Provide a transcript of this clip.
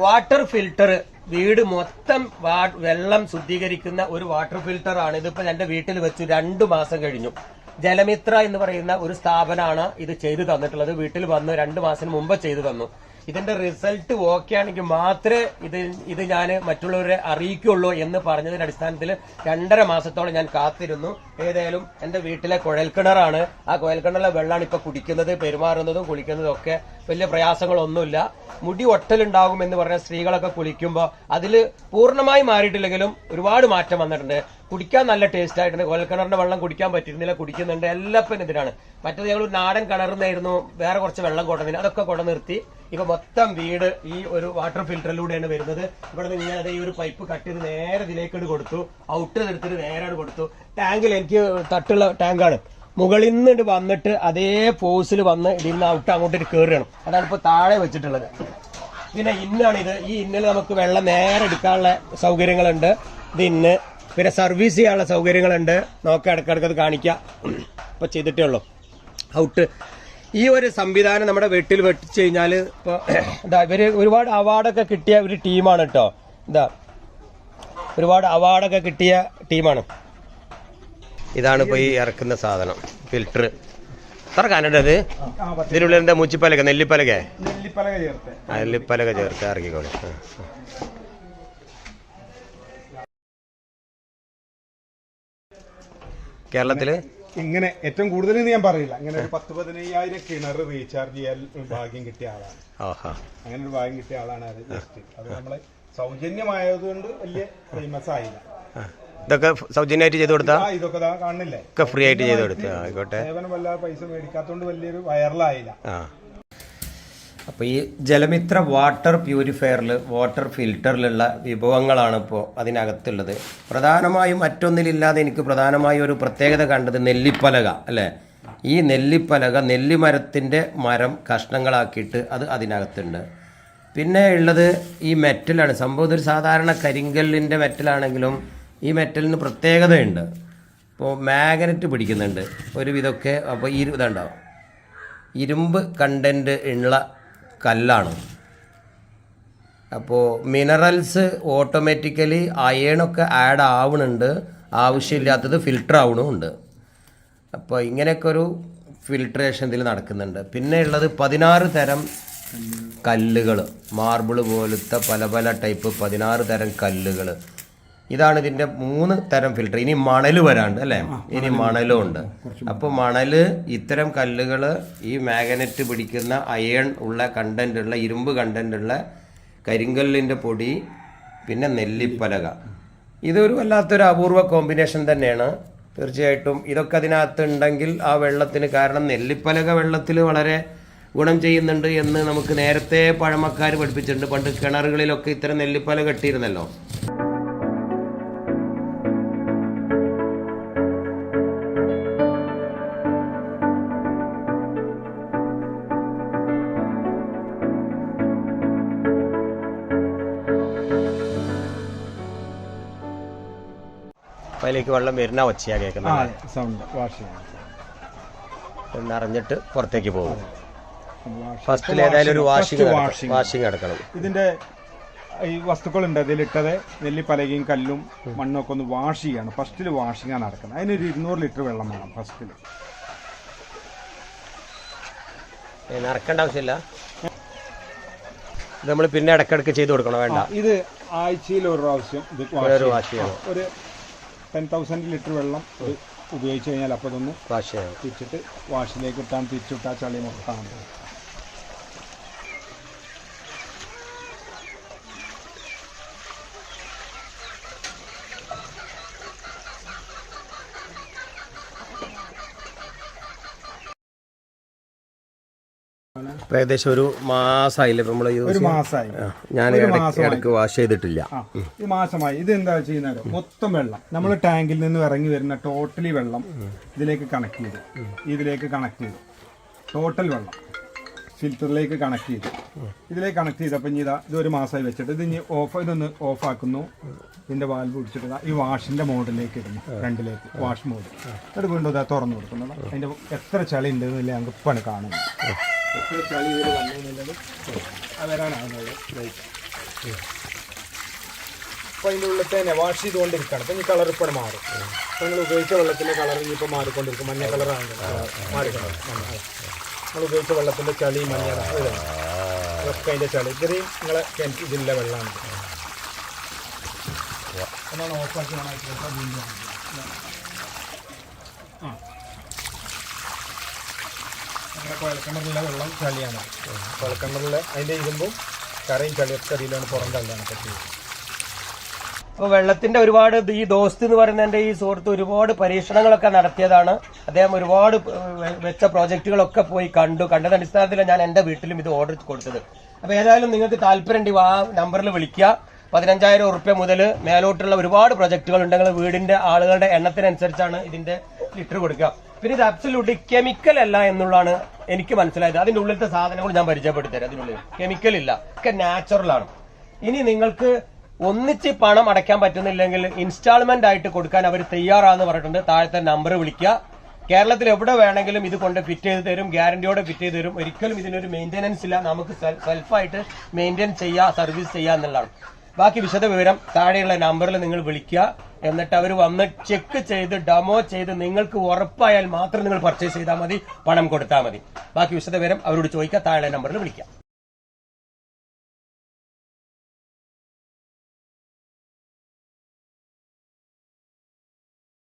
Water filter വീട് മൊത്തം വെള്ളം ശുദ്ധീകരിക്കുന്ന ഒരു വാട്ടർ ഫിൽട്ടർ ആണ്. ഇതിപ്പോ എന്റെ വീട്ടിൽ വെച്ചു 2 മാസം കഴിഞ്ഞു. ജലമിത്ര എന്ന് പറയുന്ന ഒരു സ്ഥാപനമാണ് ഇത് ചെയ്തു തന്നിട്ടുള്ളത്. വീട്ടിൽ വന്ന് 2 മാസം മുമ്പ് ചെയ്തു തന്നു. ഇതിന്റെ റിസൾട്ട് ഓക്കെ ആണെങ്കിൽ മാത്രമേ ഇത് ഞാൻ മറ്റുള്ളവരെ അറിയിക്കുള്ളൂ എന്ന് പറഞ്ഞതിന്റെ അടിസ്ഥാനത്തിൽ 2.5 മാസത്തോളം ഞാൻ കാത്തിരുന്നു. ഏതായാലും എന്റെ വീട്ടിലെ കുഴൽക്കിണറാണ്. ആ കുഴൽക്കിണറിലെ വെള്ളമാണ് ഇപ്പൊ കുടിക്കുന്നത്, പെരുമാറുന്നതും കുളിക്കുന്നതും ഒക്കെ. വലിയ പ്രയാസങ്ങളൊന്നുമില്ല. മുടി ഒട്ടലുണ്ടാകും എന്ന് പറഞ്ഞ സ്ത്രീകളൊക്കെ കുളിക്കുമ്പോൾ അതിൽ പൂർണ്ണമായി മാറിയിട്ടില്ലെങ്കിലും ഒരുപാട് മാറ്റം വന്നിട്ടുണ്ട്. കുടിക്കാൻ നല്ല ടേസ്റ്റ് ആയിട്ടുണ്ട്. കുഴൽക്കിണറിന്റെ വെള്ളം കുടിക്കാൻ പറ്റിയിരുന്നില്ല, കുടിക്കുന്നുണ്ട്. എല്ലാപ്പനും ഇതിനാണ്. മറ്റേത് ഞങ്ങൾ നാടൻ കിണറുന്നായിരുന്നു, വേറെ കുറച്ച് വെള്ളം കൊണ്ടുവന്നില്ല, അതൊക്കെ കൊണ്ടു നിർത്തി. ഇപ്പൊ മൊത്തം വീട് ഈ ഒരു വാട്ടർ ഫിൽറ്ററിലൂടെയാണ് വരുന്നത്. ഇവിടെ നിന്ന് ഞാൻ ഈ ഒരു പൈപ്പ് കട്ട് ചെയ്ത് നേരെ ഇതിലേക്ക് കൊടുത്തു, ഔട്ട് എടുത്തിട്ട് നേരെ കൊടുത്തു. ടാങ്കിൽ എനിക്ക് തട്ടുള്ള ടാങ്കാണ്. മുകളിൽ നിന്ന് വന്നിട്ട് അതേ ഫോഴ്സിൽ വന്ന് ഇതിൽ നിന്ന് ഔട്ട് അങ്ങോട്ട് കയറുകയാണ്. അതാണ് ഇപ്പൊ താഴെ വെച്ചിട്ടുള്ളത്. പിന്നെ ഇന്നാണിത്. ഈ ഇന്നിൽ നമുക്ക് വെള്ളം നേരെ എടുക്കാനുള്ള സൗകര്യങ്ങളുണ്ട്. ഇത് ഇന്ന് പിന്നെ സർവീസ് ചെയ്യാനുള്ള സൗകര്യങ്ങളുണ്ട്. നോക്കാം, ഇടയ്ക്കിടയ്ക്ക് കാണിക്കാം. ഇപ്പൊ ചെയ്തിട്ടേ ഉള്ളൂ ഔട്ട്. ഈ ഒരു സംവിധാനം നമ്മുടെ വീട്ടിൽ വെട്ടിച്ചു കഴിഞ്ഞാൽ ഇപ്പോൾ എന്താ ഇവര് ഒരുപാട് അവാർഡൊക്കെ കിട്ടിയ ഒരു ടീമാണ് കേട്ടോ. എന്താ ഒരുപാട് അവാർഡൊക്കെ കിട്ടിയ ടീമാണ്. ഇതാണ് ഇപ്പോൾ ഈ ഇറക്കുന്ന സാധനം, ഫിൽറ്റർ. എത്ര കാനുണ്ടത്? ഇതിനുള്ളിൽ എന്താ മുച്ചിപ്പലക, നെല്ലിപ്പലക ചേർത്ത് ഇറക്കിക്കോളെ. കേരളത്തില് ഇങ്ങനെ ഏറ്റവും കൂടുതൽ ഞാൻ പറയില്ല, ഇങ്ങനെ ഒരു 10-15,000 കിണർ റീചാർജ് ചെയ്യാൻ ഭാഗ്യം കിട്ടിയ ആളാണ്. അങ്ങനെ ഒരു ഭാഗ്യം കിട്ടിയ ആളാണ്. അത് നമ്മളെ സൗജന്യമായതുകൊണ്ട് വലിയ ഫേമസ് ആയില്ല. ഇതൊക്കെ സൗജന്യമായിട്ട് ചെയ്ത് കൊടുത്താ? ഇതൊക്കെ കാണില്ലേ, ഒക്കെ ഫ്രീ ആയിട്ട് ചെയ്ത് കൊടുത്തു. ആയിക്കോട്ടെ. സേവനം വല്ലാതെ പൈസ മേടിക്കാത്തോണ്ട് വലിയൊരു വൈറലായില്ല. അപ്പോൾ ഈ ജലമിത്ര വാട്ടർ പ്യൂരിഫയറിൽ, വാട്ടർ ഫിൽറ്ററിലുള്ള വിഭവങ്ങളാണ് ഇപ്പോൾ അതിനകത്തുള്ളത്. പ്രധാനമായും മറ്റൊന്നിലില്ലാതെ എനിക്ക് പ്രധാനമായും ഒരു പ്രത്യേകത കണ്ടത് നെല്ലിപ്പലക അല്ലേ. ഈ നെല്ലിപ്പലക നെല്ലിമരത്തിൻ്റെ മരം കഷ്ണങ്ങളാക്കിയിട്ട് അത് അതിനകത്തുണ്ട്. പിന്നെ ഉള്ളത് ഈ മെറ്റലാണ്. സംഭവം ഒരു സാധാരണ കരിങ്കല്ലിൻ്റെ മെറ്റലാണെങ്കിലും ഈ മെറ്റലിന് പ്രത്യേകതയുണ്ട്. ഇപ്പോൾ മാഗ്നറ്റ് പിടിക്കുന്നുണ്ട് ഒരുവിധമൊക്കെ. അപ്പോൾ ഈ ഇതുണ്ടാവും, ഇരുമ്പ് കണ്ടൻറ്റ് ഉള്ള കല്ലാണ്. അപ്പോൾ മിനറൽസ് ഓട്ടോമാറ്റിക്കലി അയേണൊക്കെ ആഡ് ആവുന്നുണ്ട്, ആവശ്യമില്ലാത്തത് ഫിൽട്ടർ ആവണമുണ്ട്. അപ്പോൾ ഇങ്ങനെയൊക്കെ ഒരു ഫിൽട്രേഷൻ ഇതിൽ നടക്കുന്നുണ്ട്. പിന്നെ ഉള്ളത് 16 തരം കല്ലുകൾ, മാർബിൾ പോലത്തെ പല പല ടൈപ്പ് 16 തരം കല്ലുകൾ. ഇതാണ് ഇതിൻ്റെ 3 തരം ഫിൽട്ടർ. ഇനി മണൽ വരാണ്ട് അല്ലേ, ഇനി മണലും ഉണ്ട്. അപ്പോൾ മണല്, ഇത്തരം കല്ലുകൾ, ഈ മാഗ്നറ്റ് പിടിക്കുന്ന അയൺ ഉള്ള കണ്ടന്റ് ഉള്ള, ഇരുമ്പ് കണ്ടന്റ് ഉള്ള കരിങ്കല്ലിൻ്റെ പൊടി, പിന്നെ നെല്ലിപ്പലക. ഇതൊരു വല്ലാത്തൊരു അപൂർവ കോമ്പിനേഷൻ തന്നെയാണ് തീർച്ചയായിട്ടും. ഇതൊക്കെ അതിനകത്ത് ഉണ്ടെങ്കിൽ ആ വെള്ളത്തിന്, കാരണം നെല്ലിപ്പലക വെള്ളത്തിൽ വളരെ ഗുണം ചെയ്യുന്നുണ്ട് എന്ന് നമുക്ക് നേരത്തെ പഴമക്കാർ പഠിപ്പിച്ചിട്ടുണ്ട്. പണ്ട് കിണറുകളിലൊക്കെ ഇത്തരം നെല്ലിപ്പലക കെട്ടിയിരുന്നല്ലോ. അതിലേക്ക് വെള്ളം വരുന്ന ഒച്ചയാ കേൾക്കുന്നത്. നിറഞ്ഞിട്ട് പുറത്തേക്ക് പോകും. ഫസ്റ്റിൽ ഏതായാലും ഒരു വാഷിംഗ് നടക്കണം. ഇതിന്റെ ഈ വസ്തുക്കളുണ്ട് അതിലിട്ടത്, നെല്ലിപ്പലകയും കല്ലും മണ്ണും ഒക്കെ ഒന്ന് വാഷ് ചെയ്യാണ്. ഫസ്റ്റിൽ വാഷിംഗാണ് നടക്കുന്നത്. അതിനൊരു 200 ലിറ്റർ വെള്ളം വേണം ഫസ്റ്റിൽ. നിറക്കേണ്ട ആവശ്യമില്ല. ഇത് നമ്മൾ പിന്നെ ഇടയ്ക്കിടയ്ക്ക് ചെയ്ത് കൊടുക്കണം, വേണ്ട. ഇത് ആഴ്ചയിൽ ഒരു പ്രാവശ്യം ഇത് വാഷ് ചെയ്യണം. ഒരു 10,000 ലിറ്റർ വെള്ളം ഉപയോഗിച്ച് കഴിഞ്ഞാൽ അപ്പോൾ അതൊന്ന് വാഷ് ചെയ്യണം. തിരിച്ചിട്ട് വാഷിലേക്ക് ഇട്ടാൻ, തിരിച്ചിട്ടാൽ ചളി മൊത്തം. ഏകദേശം ഒരു മാസമായില്ലേ നമ്മൾ? ഒരു മാസമായി. ഞാൻ ഇടയ്ക്ക് വാഷ് ചെയ്തിട്ടില്ല. ഈ മാസമായി. ഇത് എന്താ ചെയ്യുന്നത്, മൊത്തം വെള്ളം നമ്മൾ ടാങ്കിൽ നിന്ന് ഇറങ്ങി വരുന്ന ടോട്ടലി വെള്ളം ഇതിലേക്ക് കണക്ട് ചെയ്തു ടോട്ടൽ വെള്ളം ഫിൽറ്ററിലേക്ക് കണക്ട് ചെയ്തു. ഇതിലേക്ക് കണക്ട് ചെയ്തപ്പോൾ ഇനി ഇതൊരു മാസമായി വെച്ചിട്ട് ഇതൊന്ന് ഓഫ് ആക്കുന്നു. ഇതിന്റെ വാൽവ് പിടിച്ചിട്ട് ഈ വാഷിന്റെ മോഡിലേക്ക് ഇടുന്നു, ഫ്രണ്ടിലേക്ക് വാഷ് മോഡ്. എന്നിട്ട് വീണ്ടും ഇതാ തുറന്നു കൊടുക്കുന്നത്. അതിന്റെ എത്ര ചളി ഉണ്ടെന്നില്ല ഞങ്ങൾക്ക് ഇപ്പാണ് കാണുന്നത്. എത്ര ചളി ഇതിൽ വന്നിട്ടുള്ളത് അത് വരാനാകുന്നത്. അപ്പോൾ അതിൻ്റെ ഉള്ളിൽ തന്നെ വാഷ് ചെയ്തുകൊണ്ടിരിക്കുകയാണ്. അപ്പം ഈ കളർ ഇപ്പോൾ മാറും. അപ്പോൾ നിങ്ങൾ ഉപയോഗിച്ച വെള്ളത്തിൻ്റെ കളർ ഇനിയിപ്പോൾ മാറിക്കൊണ്ടിരിക്കും. മഞ്ഞ കളറാണ് മാറിക്കൊണ്ടിരിക്കും. നമ്മൾ ഉപയോഗിച്ച വെള്ളത്തിൻ്റെ ചളി മഞ്ഞ ഒക്കെ അതിൻ്റെ ചളി ഇത്രയും നിങ്ങളെ ഇതില്ല വെള്ളമാണ്. എന്നാണ് ഓഫാക്കി വീണ്ടും നമ്മുടെ കുഴൽക്കിണറിലെ വെള്ളം ചളിയാണ്. കുഴൽക്കിണറിലെ അതിൻ്റെ ഇരുമ്പും കറയും ചളിയൊക്കെ അതിലാണ് പുറം തള്ളിയാണ് പറ്റിയത്. അപ്പോൾ വെള്ളത്തിന്റെ ഒരുപാട് ഈ ദോസ്ത് എന്ന് പറയുന്ന എന്റെ ഈ സുഹൃത്ത് ഒരുപാട് പരീക്ഷണങ്ങളൊക്കെ നടത്തിയതാണ്. അദ്ദേഹം ഒരുപാട് വെച്ച പ്രോജക്റ്റുകളൊക്കെ പോയി കണ്ടതിന്റെ അടിസ്ഥാനത്തിലാണ് ഞാൻ എന്റെ വീട്ടിലും ഇത് ഓർഡർ കൊടുത്തത്. അപ്പൊ ഏതായാലും നിങ്ങൾക്ക് താല്പര്യം ആ നമ്പറിൽ വിളിക്കുക. 15,000 ഉറുപ്പ്യ മുതൽ മേലോട്ടുള്ള ഒരുപാട് പ്രൊജക്ടുകൾ ഉണ്ടെങ്കിൽ വീടിന്റെ ആളുകളുടെ എണ്ണത്തിനനുസരിച്ചാണ് ഇതിന്റെ ലിറ്റർ കൊടുക്കുക. പിന്നെ ഇത് അബ്സല്യൂട്ട് കെമിക്കൽ അല്ല എന്നുള്ളതാണ് എനിക്ക് മനസ്സിലായത്. അതിന്റെ ഉള്ളിലത്തെ സാധനങ്ങൾ ഞാൻ പരിചയപ്പെടുത്തി തരാം. അതിനുള്ളിൽ കെമിക്കൽ ഇല്ല, ഒക്കെ നാച്ചുറൽ ആണ്. ഇനി നിങ്ങൾക്ക് ഒന്നിച്ച് പണം അടയ്ക്കാൻ പറ്റുന്നില്ലെങ്കിൽ ഇൻസ്റ്റാൾമെന്റ് ആയിട്ട് കൊടുക്കാൻ അവർ തയ്യാറാന്ന് പറഞ്ഞിട്ടുണ്ട്. താഴത്തെ നമ്പർ വിളിക്കുക. കേരളത്തിൽ എവിടെ വേണമെങ്കിലും ഇത് കൊണ്ട് ഫിറ്റ് ചെയ്ത് തരും, ഗ്യാരണ്ടിയോടെ ഫിറ്റ് ചെയ്ത് തരും. ഒരിക്കലും ഇതിനൊരു മെയിന്റനൻസ് ഇല്ല, നമുക്ക് സെൽഫായിട്ട് മെയിൻറ്റെയിൻ ചെയ്യുക, സർവീസ് ചെയ്യുക എന്നുള്ളതാണ്. ബാക്കി വിശദ വിവരം താഴെയുള്ള നമ്പറിൽ നിങ്ങൾ വിളിക്കുക. എന്നിട്ട് അവർ വന്ന് ചെക്ക് ചെയ്ത് ഡെമോ ചെയ്ത് നിങ്ങൾക്ക് ഉറപ്പായാൽ മാത്രം നിങ്ങൾ പർച്ചേസ് ചെയ്താൽ മതി, പണം കൊടുത്താൽ മതി. ബാക്കി വിശദ വിവരം അവരോട് ചോദിക്കുക, താഴെ നമ്പറിൽ വിളിക്കുക.